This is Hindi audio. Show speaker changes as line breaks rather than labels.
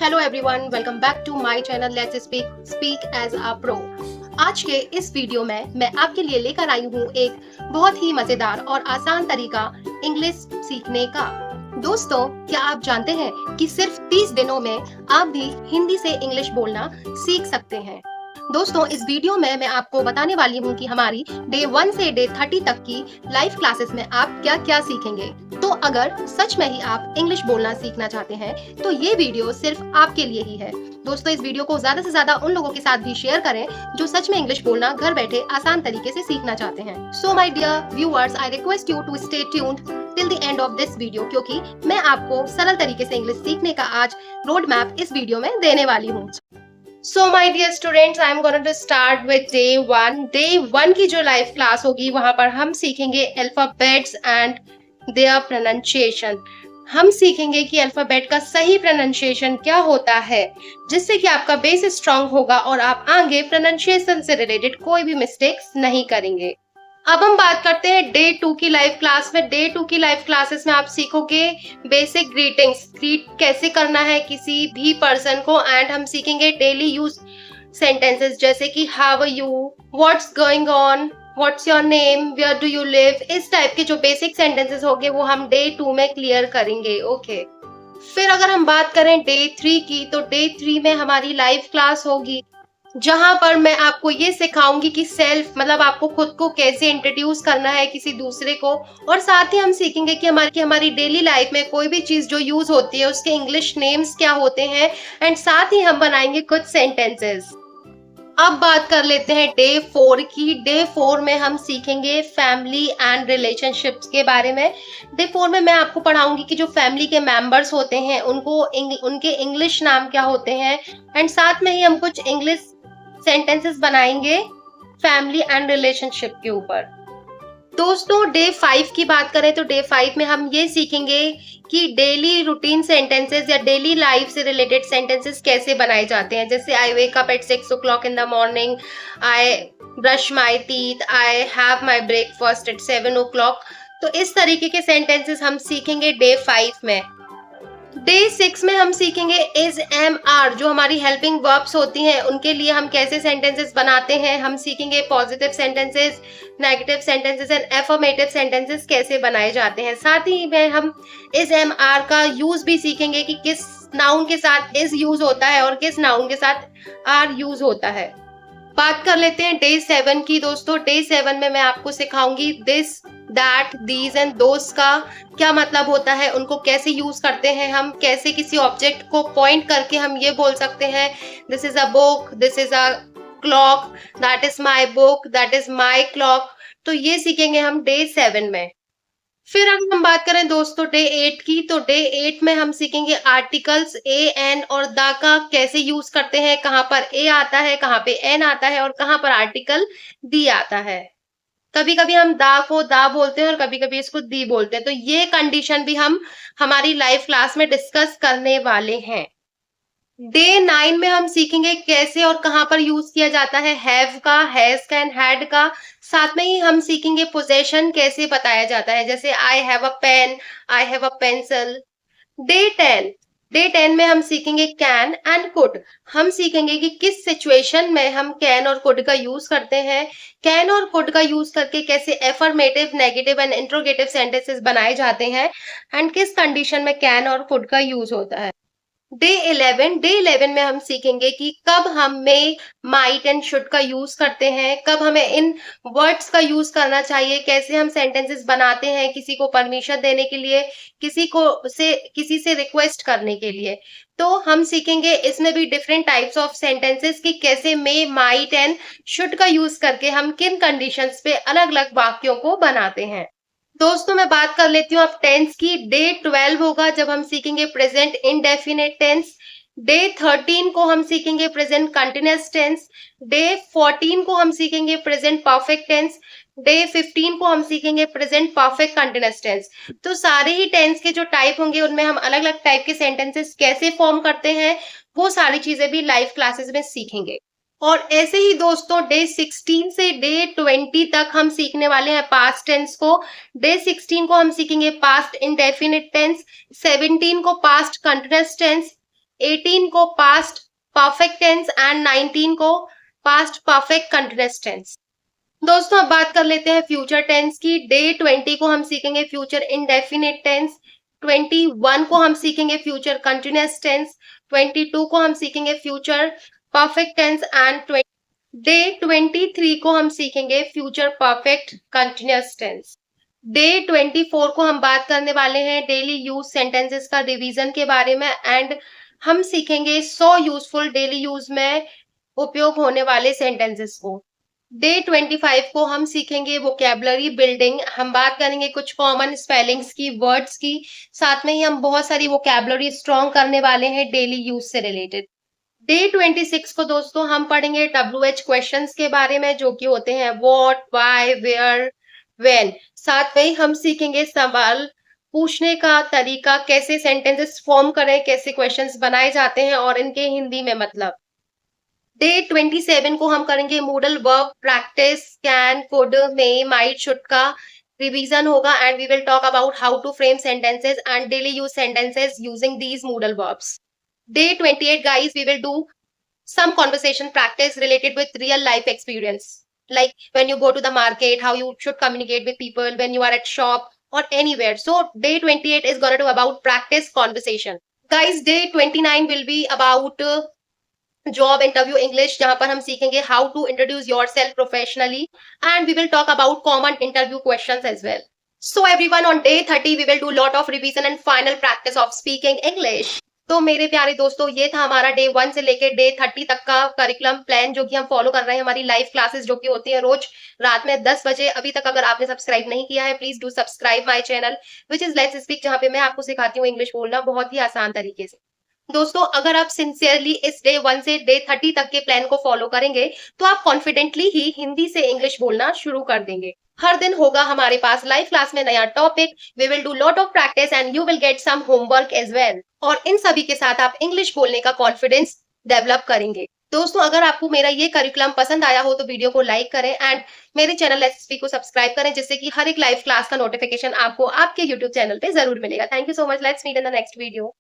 Hello everyone, welcome back to my channel let's speak as a pro. आज के इस वीडियो में मैं आपके लिए लेकर आई हूँ एक बहुत ही मजेदार और आसान तरीका इंग्लिश सीखने का। दोस्तों, क्या आप जानते हैं कि सिर्फ 30 दिनों में आप भी हिंदी से इंग्लिश बोलना सीख सकते हैं। दोस्तों, इस वीडियो में मैं आपको बताने वाली हूँ कि हमारी डे 1 से डे 30 तक की लाइव क्लासेस में आप क्या क्या सीखेंगे। तो अगर सच में ही आप इंग्लिश बोलना सीखना चाहते हैं तो ये वीडियो सिर्फ आपके लिए ही है। दोस्तों, इस वीडियो को ज्यादा से ज्यादा उन लोगों के साथ भी शेयर करें जो सच में इंग्लिश बोलना घर बैठे आसान तरीके से सीखना चाहते हैं। So my dear viewers, I request you to stay tuned till the end of this video, क्योंकि मैं आपको सरल तरीके से इंग्लिश सीखने का आज रोड मैप इस वीडियो में देने वाली हूँ। So my dear students, I am going to start with day 1. Day 1 की जो लाइव क्लास होगी वहां पर हम सीखेंगे अल्फाबेट्स एंड देयर प्रोनाउंसिएशन। हम सीखेंगे कि अल्फाबेट का सही प्रोनाउंसिएशन क्या होता है, जिससे कि आपका बेस स्ट्रांग होगा और आप आगे प्रोनाउंसिएशन से रिलेटेड कोई भी मिस्टेक्स नहीं करेंगे। अब हम बात करते हैं डे 2 की लाइव क्लास में। डे 2 की लाइव क्लासेस में आप सीखोगे बेसिक ग्रीटिंग्स, ग्रीट कैसे करना है किसी भी पर्सन को, एंड हम सीखेंगे डेली यूज सेंटेंसेस जैसे कि how are you, what's going on, what's your name, where do you live. इस टाइप के जो बेसिक सेंटेंसेस होंगे वो हम डे 2 में क्लियर करेंगे। ओके। फिर अगर हम बात करें डे 3 की, तो डे 3 में हमारी लाइव क्लास होगी जहां पर मैं आपको ये सिखाऊंगी कि सेल्फ मतलब आपको खुद को कैसे इंट्रोड्यूस करना है किसी दूसरे को, और साथ ही हम सीखेंगे कि हमारी डेली लाइफ में कोई भी चीज जो यूज होती है उसके इंग्लिश नेम्स क्या होते हैं, एंड साथ ही हम बनाएंगे कुछ सेंटेंसेस। अब बात कर लेते हैं डे 4 की। डे 4 में हम सीखेंगे फैमिली एंड रिलेशनशिप्स के बारे में। डे 4 में मैं आपको पढ़ाऊंगी कि जो फैमिली के मेंबर्स होते हैं उनके इंग्लिश नाम क्या होते हैं, एंड साथ में ही हम कुछ इंग्लिश सेंटेंसेस बनाएंगे फैमिली एंड रिलेशनशिप के ऊपर। दोस्तों, डे 5 की बात करें तो डे 5 में हम ये सीखेंगे कि डेली रूटीन सेंटेंसेस या डेली लाइफ से रिलेटेड सेंटेंसेस कैसे बनाए जाते हैं। जैसे I wake up at 6 o'clock in the morning, I brush my teeth, I have my breakfast at 7 o'clock। तो इस तरीके के सेंटेंसेस हम सीखेंगे डे 5 में। डे 6 में हम सीखेंगे इज, एम, आर, जो हमारी हेल्पिंग वर्ब्स होती हैं उनके लिए हम कैसे सेंटेंसेस बनाते हैं। हम सीखेंगे positive sentences, negative sentences and affirmative sentences कैसे बनाए जाते हैं। साथ ही में हम इज, एम, आर का यूज भी सीखेंगे कि किस नाउन के साथ इज यूज होता है और किस नाउन के साथ आर यूज होता है। बात कर लेते हैं डे 7 की। दोस्तों, डे 7 में मैं आपको सिखाऊंगी this, that, these and those का क्या मतलब होता है, उनको कैसे यूज करते हैं, हम कैसे किसी ऑब्जेक्ट को पॉइंट करके हम ये बोल सकते हैं this is a book, this is a clock, that is my book, that is my clock. तो ये सीखेंगे हम डे 7 में। फिर अगर हम बात करें दोस्तों डे 8 की, तो डे 8 में हम सीखेंगे आर्टिकल्स ए, एन और द का कैसे यूज करते हैं, कहाँ पर ए आता है, कहाँ पे एन आता है और कहाँ पर आर्टिकल दी आता है। कभी कभी हम दा को दा बोलते हैं और कभी कभी इसको दी बोलते हैं। तो ये कंडीशन भी हम हमारी लाइव क्लास में डिस्कस करने वाले हैं। डे 9 में हम सीखेंगे कैसे और कहां पर यूज किया जाता है हैव का, हैज का एंड हैड का। साथ में ही हम सीखेंगे पोजेशन कैसे बताया जाता है, जैसे I have a pen, I have a pencil. Day 10 में हम सीखेंगे कैन एंड कुड। हम सीखेंगे कि किस सिचुएशन में हम कैन और कुड का यूज करते हैं, कैन और कुड का यूज करके कैसे affirmative, negative and interrogative sentences बनाए जाते हैं, एंड किस कंडीशन में कैन और कुड का यूज होता है। डे 11 में हम सीखेंगे कि कब हम मे, माइट एंड शुड का यूज करते हैं, कब हमें इन वर्ड्स का यूज करना चाहिए, कैसे हम सेंटेंसेस बनाते हैं किसी को परमिशन देने के लिए, किसी से रिक्वेस्ट करने के लिए। तो हम सीखेंगे इसमें भी डिफरेंट टाइप्स ऑफ सेंटेंसेस कि कैसे मे, माइट एंड शुड का यूज करके हम किन कंडीशंस पे अलग अलग वाक्यों को बनाते हैं। दोस्तों, मैं बात कर लेती हूँ अब टेंस की। डे 12 होगा जब हम सीखेंगे प्रेजेंट इंडेफिनिट टेंस। डे 13 को हम सीखेंगे प्रेजेंट कंटिन्यूअस टेंस। डे 14 को हम सीखेंगे प्रेजेंट परफेक्ट टेंस। डे 15 को हम सीखेंगे प्रेजेंट परफेक्ट कंटिन्यूअस टेंस। तो सारे ही टेंस के जो टाइप होंगे उनमें हम अलग अलग टाइप के सेंटेंसेस कैसे फॉर्म करते हैं वो सारी चीजें भी लाइव क्लासेस में सीखेंगे। और ऐसे ही दोस्तों डे 16 से डे 20 तक हम सीखने वाले हैं पास्ट टेंस को। डे 16 को हम सीखेंगे पास्ट इंडेफिनिट टेंस, 17 को पास्ट कंटिन्यूअस टेंस, 18 को पास्ट परफेक्ट टेंस एंड 19 को पास्ट परफेक्ट कंटीन्यूअस टेंस। दोस्तों अब बात कर लेते हैं फ्यूचर टेंस की। डे 20 को हम सीखेंगे फ्यूचर इंडेफिनिट टेंस, 21 को हम सीखेंगे फ्यूचर कंटीन्यूअस टेंस, 22 को हम सीखेंगे future perfect tense and day 23 को हम सीखेंगे future perfect continuous tense. Day 24 को हम बात करने वाले हैं डेली यूज सेंटेंसेस का रिवीजन के बारे में एंड हम सीखेंगे 100 यूजफुल डेली यूज में उपयोग होने वाले सेंटेंसेस को। डे 25 को हम सीखेंगे वोकैबुलरी बिल्डिंग, हम बात करेंगे कुछ कॉमन स्पेलिंग्स की, वर्ड्स की, साथ में ही हम बहुत सारी वोकैबुलरी स्ट्रॉन्ग करने वाले हैं डेली यूज से रिलेटेड। डे 26 को दोस्तों हम पढ़ेंगे WH क्वेश्चंस के बारे में जो कि होते हैं व्हाट, व्हाई, वेयर, व्हेन। साथ में ही हम सीखेंगे सवाल पूछने का तरीका, कैसे सेंटेंसेस फॉर्म करें, कैसे क्वेश्चंस बनाए जाते हैं और इनके हिंदी में मतलब। डे 27 को हम करेंगे modal verb practice, can, could, may, might, should का रिवीजन होगा and we will talk about how to frame sentences and daily use sentences using these modal verbs. Day 28, guys, we will do some conversation practice related with real life experience. Like when you go to the market, how you should communicate with people when you are at shop or anywhere. So day 28 is gonna do about practice conversation. Guys, day 29 will be about job interview English, जहां पर हम सीखेंगे how to introduce yourself professionally and we will talk about common interview questions as well. So everyone, on day 30 we will do lot of revision and final practice of speaking English. तो मेरे प्यारे दोस्तों ये था हमारा डे 1 से लेकर डे 30 तक का करिकुलम प्लान जो कि हम फॉलो कर रहे हैं। हमारी लाइव क्लासेस जो कि होती है रोज रात में 10 बजे। अभी तक अगर आपने सब्सक्राइब नहीं किया है please do subscribe my channel which is let's speak, जहां पे मैं आपको सिखाती हूँ इंग्लिश बोलना बहुत ही आसान तरीके से। दोस्तों अगर आप सिंसियरली इस डे 1 से डे 30 तक के प्लान को फॉलो करेंगे तो आप कॉन्फिडेंटली ही हिंदी से इंग्लिश बोलना शुरू कर देंगे। हर दिन होगा हमारे पास लाइव क्लास में नया topic, we will do lot of practice and you will get some homework as well. और इन सभी के साथ आप इंग्लिश बोलने का कॉन्फिडेंस डेवलप करेंगे। दोस्तों अगर आपको मेरा ये करिकुलम पसंद आया हो तो वीडियो को लाइक करें एंड मेरे चैनल लेट्स स्पीक को सब्सक्राइब करें, जिससे कि हर एक लाइव क्लास का नोटिफिकेशन आपको आपके यूट्यूब चैनल पे जरूर मिलेगा। Thank you so much, let's meet in the next video.